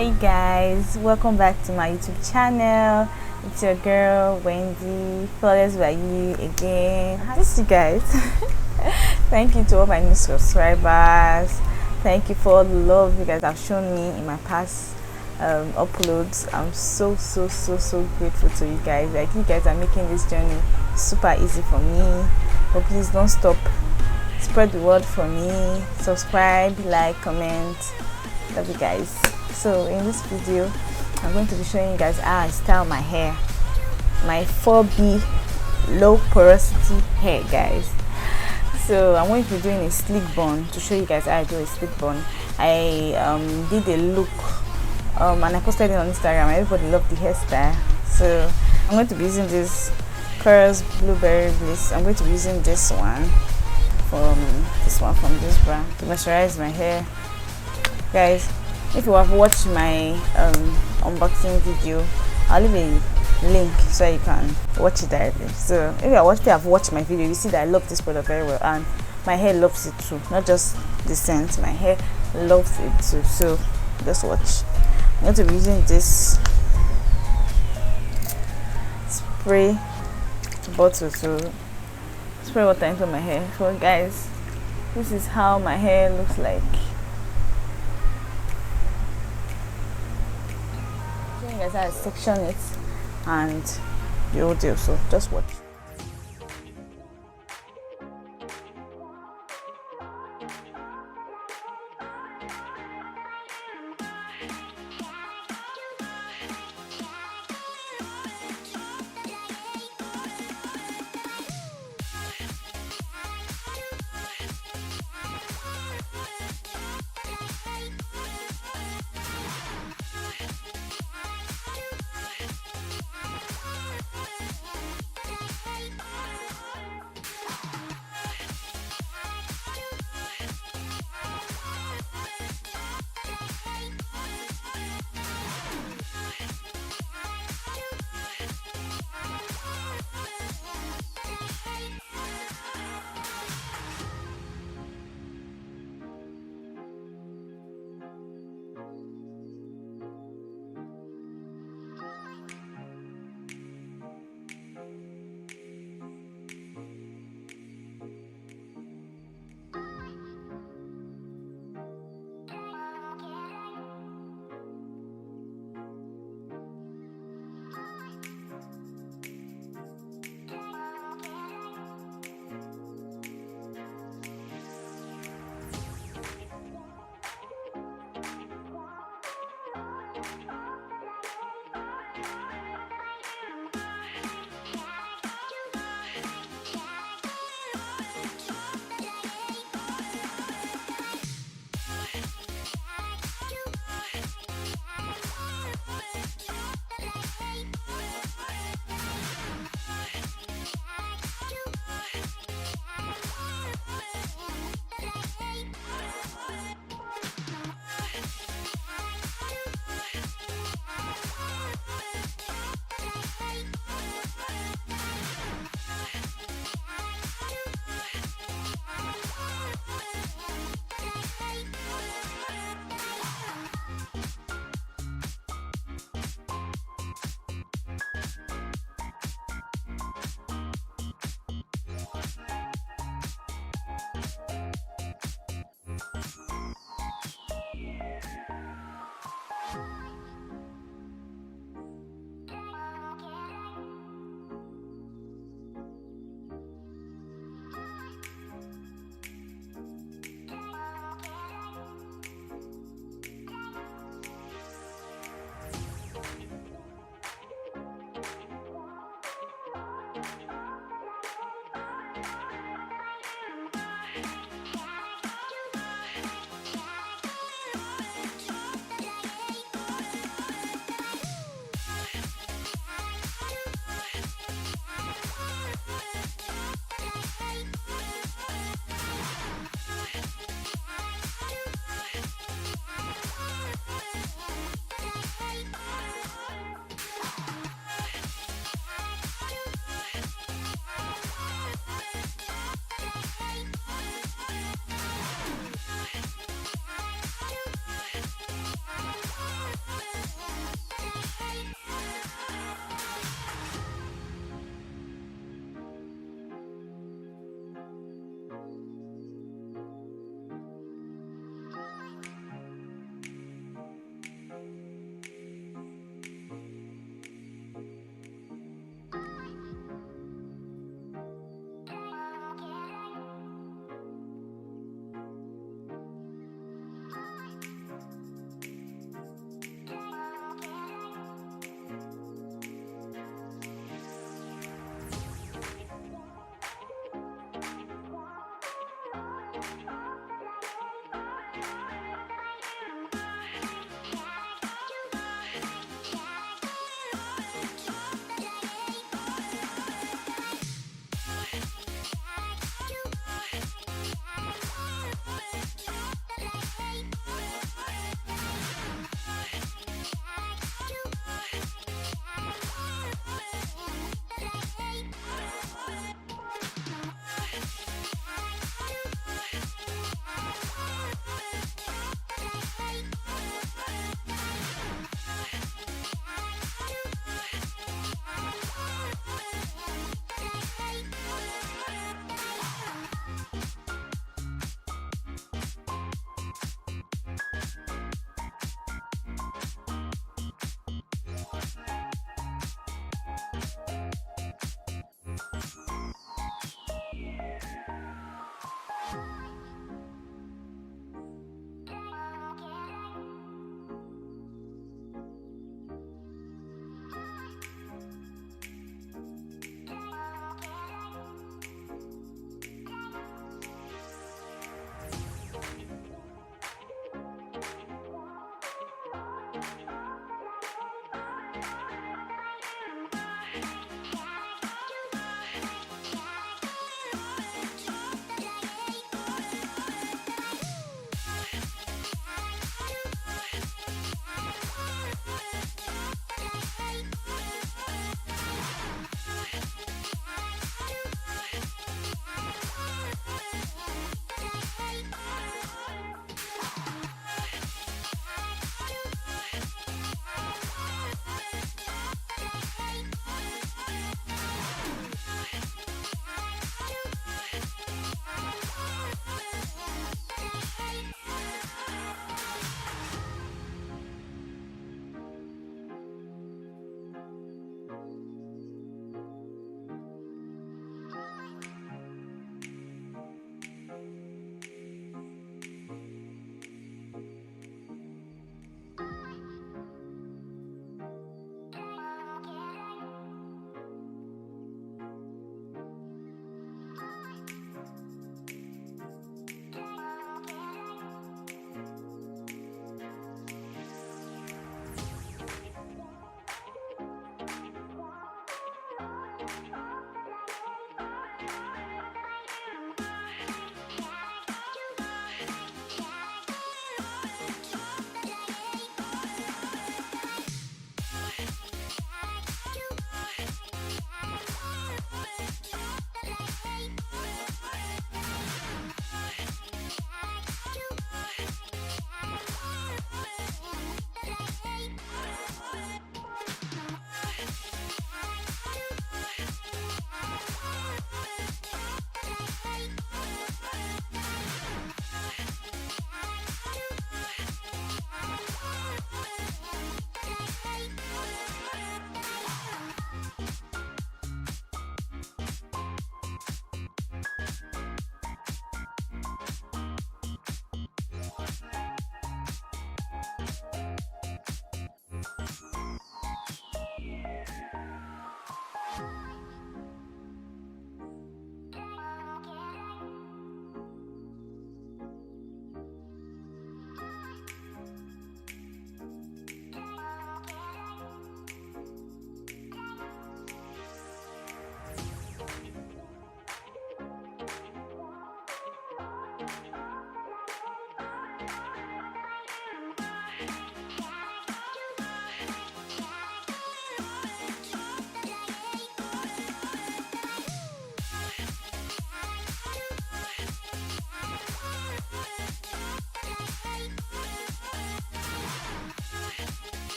Hey guys, welcome back to my YouTube channel. It's your girl Wendy, flawless by you again. This you guys. Thank you to all my new subscribers. Thank you for all the love you guys have shown me in my past uploads. I'm so grateful to you guys. Like, you guys are making this journey super easy for me. But please don't stop. Spread the word for me. Subscribe, like, comment. Love you guys. So in this video, I'm going to be showing you guys how I style my hair, my 4B low porosity hair, guys. So I'm going to be doing a slick bun to show you guys how I do a slick bun. I did a look and I posted it on Instagram. Everybody loved the hairstyle. So I'm going to be using this Curls Blueberry Bliss. I'm going to be using this one from this brand to moisturize my hair, guys. If you have watched my unboxing video, I'll leave a link so you can watch it directly. So if you have watched my video, you see that I love this product very well, and my hair loves it too. Not just the scent, my hair loves it too. So just watch. I'm going to be using this spray bottle to spray water into my hair. So guys, this is how my hair looks like. You guys, I section it and the whole deal, so just watch.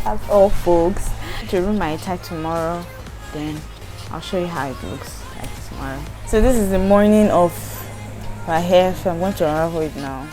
That's all, folks. To remove my tie tomorrow, then I'll show you how it looks like tomorrow. So this is the morning of my hair, so I'm going to unravel it now.